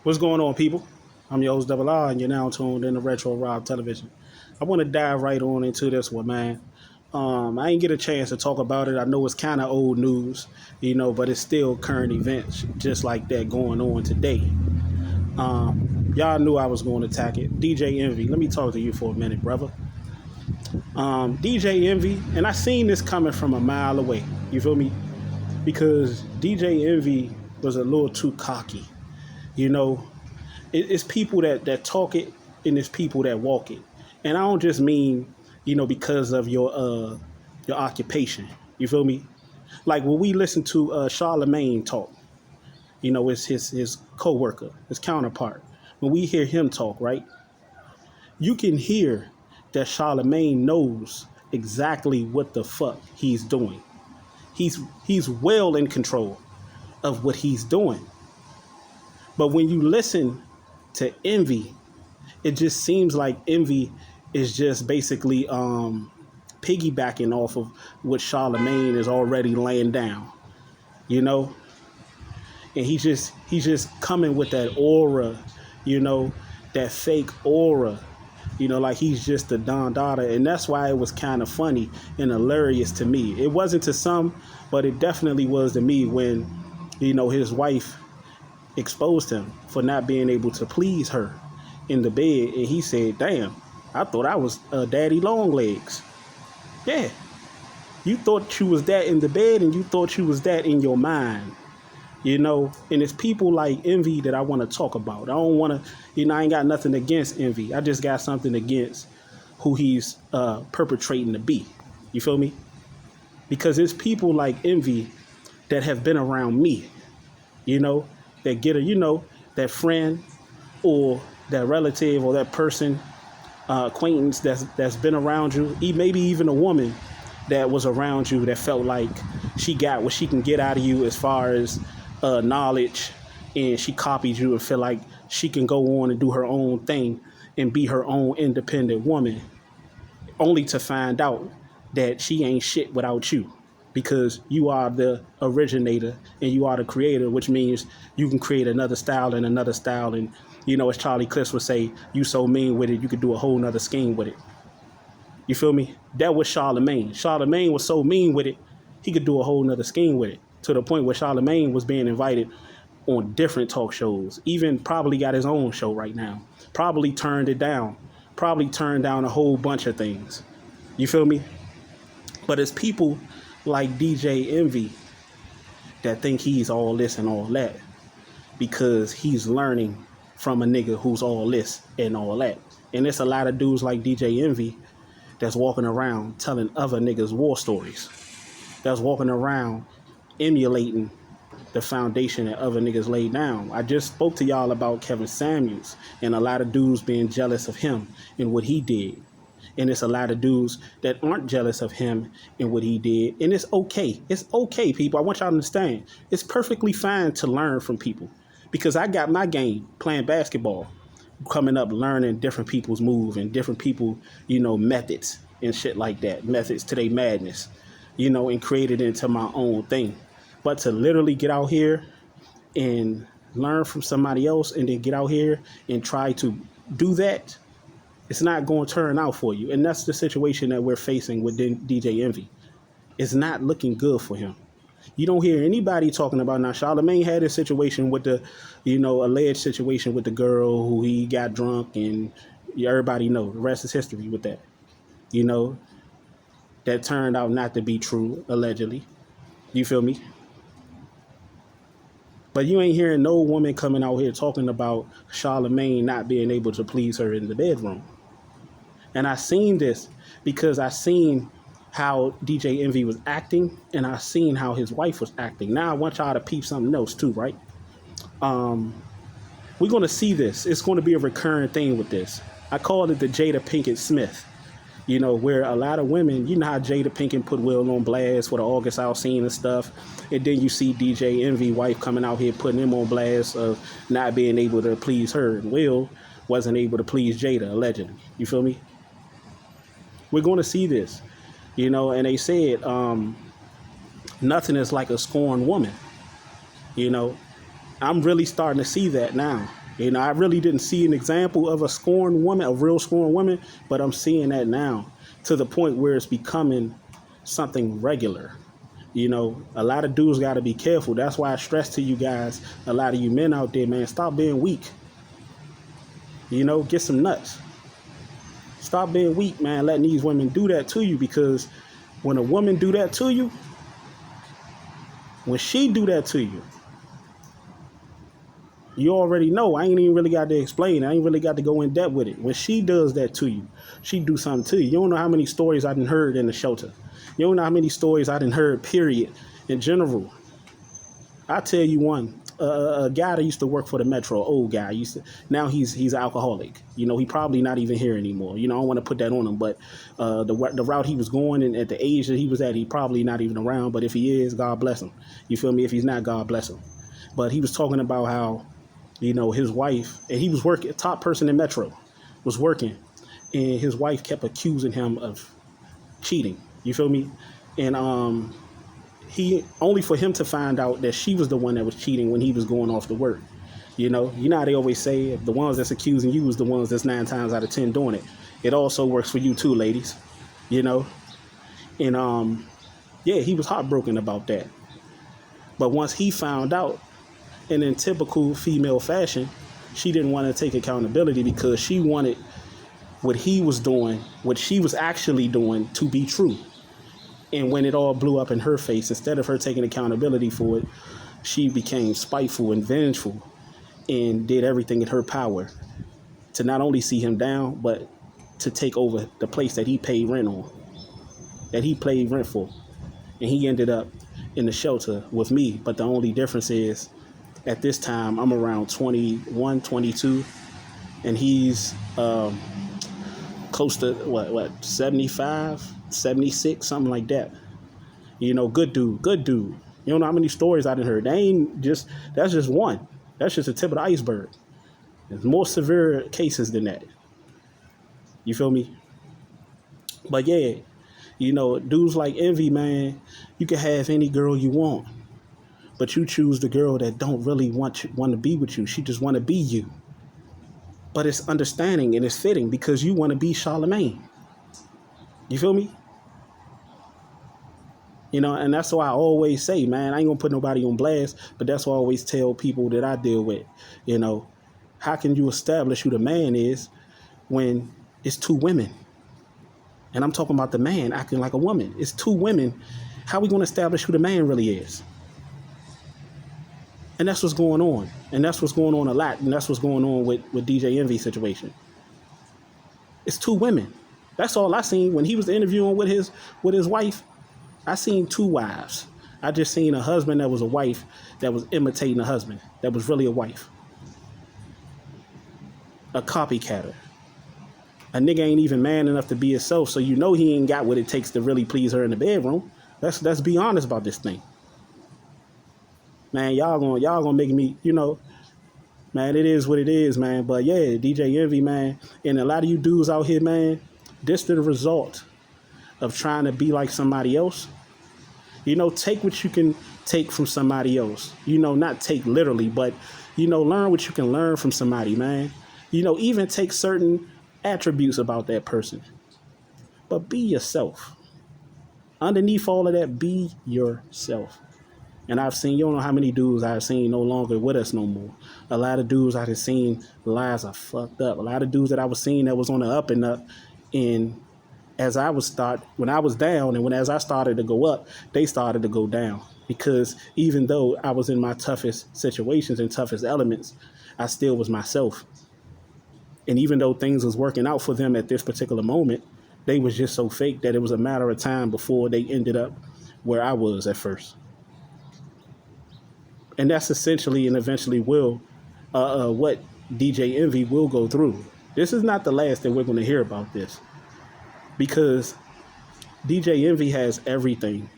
What's going on, people? I'm your host, Double R, and you're now tuned in to Retro Rob Television. I want to dive right on into this one, man. I ain't get a chance to talk about it. I know it's kind of old news, but it's still current events just like that going on today. Y'all knew I was going to attack it. DJ Envy, let me talk to you for a minute, brother. DJ Envy, and I seen this coming from a mile away. You feel me? Because DJ Envy was a little too cocky. You know, it's people that talk it, and it's people that walk it. And I don't just mean, because of your occupation. You feel me? Like when we listen to Charlemagne talk, it's his co-worker, his counterpart. When we hear him talk, right, you can hear that Charlemagne knows exactly what the fuck he's doing. He's well in control of what he's doing. But when you listen to Envy, it just seems like Envy is just basically piggybacking off of what Charlemagne is already laying down, you know, and he's just coming with that aura, that fake aura, like he's just the Don Dada, and that's why it was kind of funny and hilarious to me. It wasn't to some, but it definitely was to me when, his wife exposed him for not being able to please her in the bed, and he said, "Damn, I thought I was Daddy Longlegs." Yeah, you thought you was that in the bed, and you thought you was that in your mind, And it's people like Envy that I want to talk about. I don't want to, I ain't got nothing against Envy. I just got something against who he's perpetrating to be. You feel me? Because it's people like Envy that have been around me, that get that friend or that relative or that person, acquaintance that's been around you, maybe even a woman that was around you that felt like she got what she can get out of you as far as knowledge, and she copied you and feel like she can go on and do her own thing and be her own independent woman, only to find out that she ain't shit without you, because you are the originator and you are the creator, which means you can create another style and another style. And, as Charlie Clips would say, you so mean with it, you could do a whole nother scheme with it. You feel me? That was Charlemagne. Charlemagne was so mean with it, he could do a whole nother scheme with it, to the point where Charlemagne was being invited on different talk shows, even probably got his own show right now, probably turned it down, probably turned down a whole bunch of things. You feel me? But it's people like DJ Envy that think he's all this and all that because he's learning from a nigga who's all this and all that. And it's a lot of dudes like DJ Envy that's walking around telling other niggas war stories, that's walking around emulating the foundation that other niggas laid down. I just spoke to y'all about Kevin Samuels and a lot of dudes being jealous of him and what he did. And it's a lot of dudes that aren't jealous of him and what he did. And it's okay. It's okay, people. I want y'all to understand. It's perfectly fine to learn from people, because I got my game playing basketball, coming up, learning different people's moves and different people, methods and shit like that, methods to their madness, and create it into my own thing. But to literally get out here and learn from somebody else and then get out here and try to do that, it's not going to turn out for you. And that's the situation that we're facing with DJ Envy. It's not looking good for him. You don't hear anybody talking about, now Charlemagne had a situation with the, alleged situation with the girl who he got drunk, and everybody know the rest is history with that. That turned out not to be true, allegedly. You feel me? But you ain't hearing no woman coming out here talking about Charlemagne not being able to please her in the bedroom. And I seen this because I seen how DJ Envy was acting, and I seen how his wife was acting. Now I want y'all to peep something else too, right? We're going to see this. It's going to be a recurring thing with this. I call it the Jada Pinkett Smith, where a lot of women, how Jada Pinkett put Will on blast for the August Alsina and stuff. And then you see DJ Envy wife coming out here putting him on blast of not being able to please her. And Will wasn't able to please Jada, allegedly. You feel me? We're going to see this, and they said nothing is like a scorned woman. I'm really starting to see that now. You know, I really didn't see an example of a scorned woman, a real scorned woman, but I'm seeing that now to the point where it's becoming something regular. You know, a lot of dudes got to be careful. That's why I stress to you guys, a lot of you men out there, man, stop being weak. You know, get some nuts. Stop being weak, man, letting these women do that to you, because when a woman do that to you, when she do that to you, you already know. I ain't even really got to explain. I ain't really got to go in depth with it. When she does that to you, she do something to you. You don't know how many stories I done heard in the shelter. You don't know how many stories I done heard, period, in general. I tell you one. A guy that used to work for the Metro, old guy, now he's an alcoholic. You know, he probably not even here anymore. You know, I don't want to put that on him, but the route he was going and at the age that he was at, he probably not even around. But if he is, God bless him. You feel me? If he's not, God bless him. But he was talking about how, you know, his wife, and he was working, top person in Metro, was working, and his wife kept accusing him of cheating. You feel me? And he only for him to find out that she was the one that was cheating when he was going off to work. You know how they always say, if the ones that's accusing you is the ones that's 9 times out of 10 doing it. It also works for you too, ladies. You know, and yeah, he was heartbroken about that. But once he found out, and in typical female fashion, she didn't want to take accountability because she wanted what he was doing, what she was actually doing, to be true. And when it all blew up in her face, instead of her taking accountability for it, she became spiteful and vengeful and did everything in her power to not only see him down, but to take over the place that he paid rent on, that he paid rent for. And he ended up in the shelter with me. But the only difference is, at this time, I'm around 21, 22, and he's close to, what, 75, 76, something like that. You know, good dude. You don't know how many stories I done heard. That's just one. That's just the tip of the iceberg. There's more severe cases than that. You feel me? But yeah, you know, dudes like Envy, man, you can have any girl you want, but you choose the girl that don't really want to be with you. She just want to be you. But it's understanding and it's fitting because you want to be Charlemagne. You feel me? You know, and that's why I always say, man, I ain't gonna put nobody on blast, but that's why I always tell people that I deal with, you know, how can you establish who the man is when it's 2 women? And I'm talking about the man acting like a woman. It's 2 women. How are we gonna establish who the man really is? And that's what's going on. And that's what's going on a lot. And that's what's going on with DJ Envy situation. It's 2 women. That's all I seen when he was interviewing with his wife. I seen 2 wives. I just seen a husband that was a wife that was imitating a husband that was really a wife. A copycatter. A nigga ain't even man enough to be himself, so you know he ain't got what it takes to really please her in the bedroom. Let's be honest about this thing. Man, y'all gonna make me, you know, man, it is what it is, man. But yeah, DJ Envy, man, and a lot of you dudes out here, man, this is the result of trying to be like somebody else. You know, take what you can take from somebody else. You know, not take literally, but, you know, learn what you can learn from somebody, man. You know, even take certain attributes about that person. But be yourself. Underneath all of that, be yourself. And I've seen, you don't know how many dudes I've seen no longer with us no more. A lot of dudes I've seen, lives are fucked up. A lot of dudes that I was seeing that was on the up and up. And when I was down and as I started to go up, they started to go down. Because even though I was in my toughest situations and toughest elements, I still was myself. And even though things was working out for them at this particular moment, they was just so fake that it was a matter of time before they ended up where I was at first. And that's essentially and eventually what DJ Envy will go through. This is not the last that we're going to hear about this. Because DJ Envy has everything,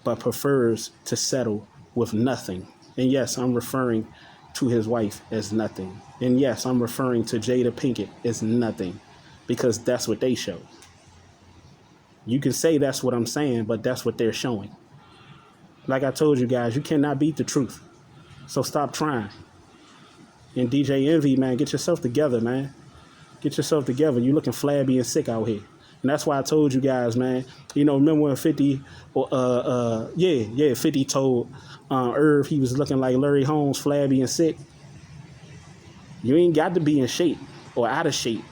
but prefers to settle with nothing. And yes, I'm referring to his wife as nothing. And yes, I'm referring to Jada Pinkett as nothing. Because that's what they show. You can say that's what I'm saying, but that's what they're showing. Like I told you guys, you cannot beat the truth. So stop trying. And DJ Envy, man, get yourself together, man. Get yourself together. You looking flabby and sick out here. And that's why I told you guys, man. You know, remember when 50, 50 told Irv he was looking like Larry Holmes, flabby and sick. You ain't got to be in shape or out of shape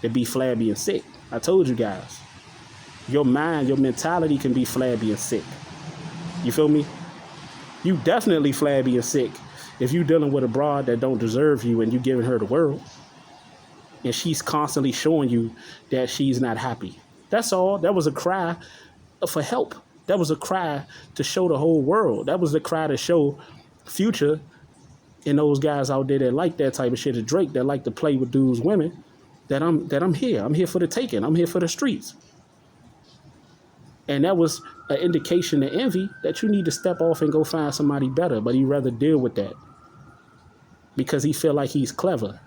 to be flabby and sick. I told you guys. Your mind, your mentality can be flabby and sick. You feel me? You definitely flabby and sick if you dealing with a broad that don't deserve you and you giving her the world. And she's constantly showing you that she's not happy. That's all. That was a cry for help. That was a cry to show the whole world. That was a cry to show Future and those guys out there that like that type of shit, to Drake that like to play with dudes, women, that I'm here. I'm here for the taking. I'm here for the streets. And that was an indication to Envy that you need to step off and go find somebody better. But he'd rather deal with that because he feel like he's clever.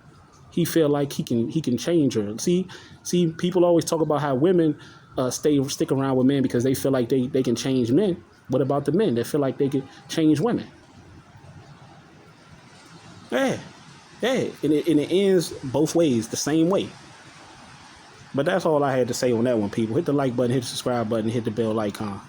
He feel like he can change her. See, people always talk about how women stick around with men because they feel like they can change men. What about the men that feel like they can change women? Yeah. And it ends both ways, the same way. But that's all I had to say on that one, people. Hit the like button, hit the subscribe button, hit the bell icon.